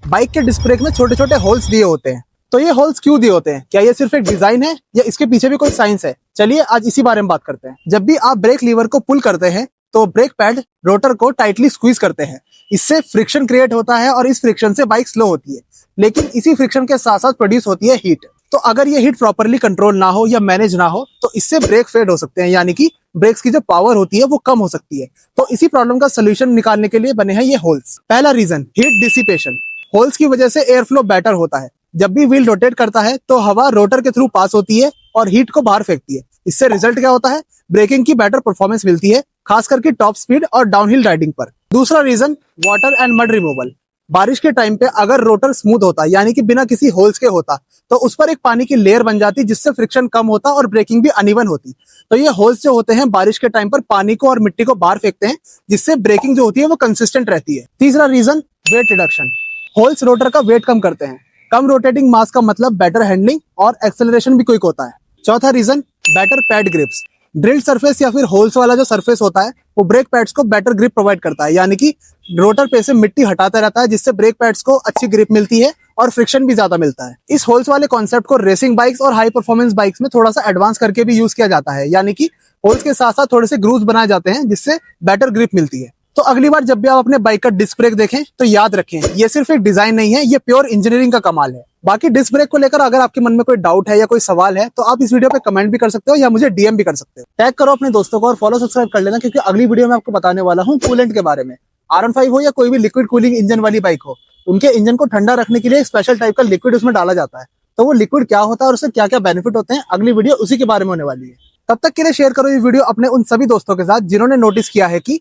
Bike के disc brake में छोटे छोटे होल्स दिए होते हैं। तो ये होल्स क्यों दिए होते हैं? क्या ये सिर्फ एक डिजाइन है या इसके पीछे भी कोई साइंस है? चलिए आज इसी बारे में बात करते हैं। जब भी आप ब्रेक लीवर को पुल करते हैं तो ब्रेक पैड रोटर को टाइटली स्क्वीज करते हैं। इससे फ्रिक्शन क्रिएट होता है और इस फ्रिक्शन से बाइक स्लो होती है। लेकिन इसी फ्रिक्शन के साथ साथ प्रोड्यूस होती है हीट। तो अगर ये हीट प्रॉपरली कंट्रोल ना हो या मैनेज ना हो तो इससे ब्रेक फेड हो सकते हैं, यानी कि ब्रेक्स की जो पावर होती है वो कम हो सकती है। तो इसी प्रॉब्लम का सोल्यूशन निकालने के लिए बने हैं ये होल्स। पहला रीजन, हीट डिसिपेशन। होल्स की वजह से एयर फ्लो बेटर होता है। जब भी व्हील रोटेट करता है तो हवा रोटर के थ्रू पास होती है और हीट को बाहर फेंकती है। इससे रिजल्ट क्या होता है? ब्रेकिंग की बेटर परफॉर्मेंस मिलती है, खास करके टॉप स्पीड और डाउनहिल राइडिंग पर। दूसरा reason, water and mud removal. बारिश के टाइम पे अगर रोटर स्मूथ होता यानी कि बिना किसी होल्स के होता तो उस पर एक पानी की लेयर बन जाती जिससे फ्रिक्शन कम होता और ब्रेकिंग भी अनइवन होती। तो ये होल्स जो होते हैं बारिश के टाइम पर पानी को और मिट्टी को बाहर फेंकते हैं, जिससे ब्रेकिंग जो होती है वो कंसिस्टेंट रहती है। तीसरा reason, weight reduction. Holes rotor का वेट कम करते हैं। कम रोटेटिंग मास का मतलब बेटर हैंडलिंग और एक्सेलरेशन भी क्विक होता है। चौथा reason, better pad grips. Drilled surface या फिर होल्स वाला जो सरफेस होता है वो ब्रेक पैड्स को बेटर ग्रिप प्रोवाइड करता है, यानी कि रोटर पे से मिट्टी हटाता रहता है, जिससे ब्रेक पैड्स को अच्छी ग्रिप मिलती है और फ्रिक्शन भी ज्यादा मिलता है। इस होल्स वाले कॉन्सेप्ट को रेसिंग बाइक्स और हाई परफॉर्मेंस बाइक्स में थोड़ा सा एडवांस करके भी यूज किया जाता है, यानी कि होल्स के साथ साथ थोड़े से ग्रूव्स बनाए जाते हैं जिससे बेटर ग्रिप मिलती है। तो अगली बार जब भी आप अपने बाइक का डिस्क ब्रेक देखें तो याद रखें, ये सिर्फ एक डिजाइन नहीं है, ये प्योर इंजीनियरिंग का कमाल है। बाकी डिस्क ब्रेक को लेकर अगर आपके मन में कोई डाउट है या कोई सवाल है तो आप इस वीडियो पे कमेंट भी कर सकते हो या मुझे डीएम भी कर सकते हो। टैग करो अपने दोस्तों को और फॉलो सब्सक्राइब कर लेना, क्योंकि अगली वीडियो में आपको बताने वाला हूँ कूलेंट के बारे में। R15 हो या कोई भी लिक्विड कूलिंग इंजन वाली बाइक हो, उनके इंजन को ठंडा रखने के लिए स्पेशल टाइप का लिक्विड उसमें डाला जाता है। तो वो लिक्विड क्या होता है और उससे क्या क्या बेनिफिट होते हैं, अगली वीडियो उसी के बारे में होने वाली है। तब तक के लिए शेयर करो ये वीडियो अपने उन सभी दोस्तों के साथ जिन्होंने नोटिस किया है कि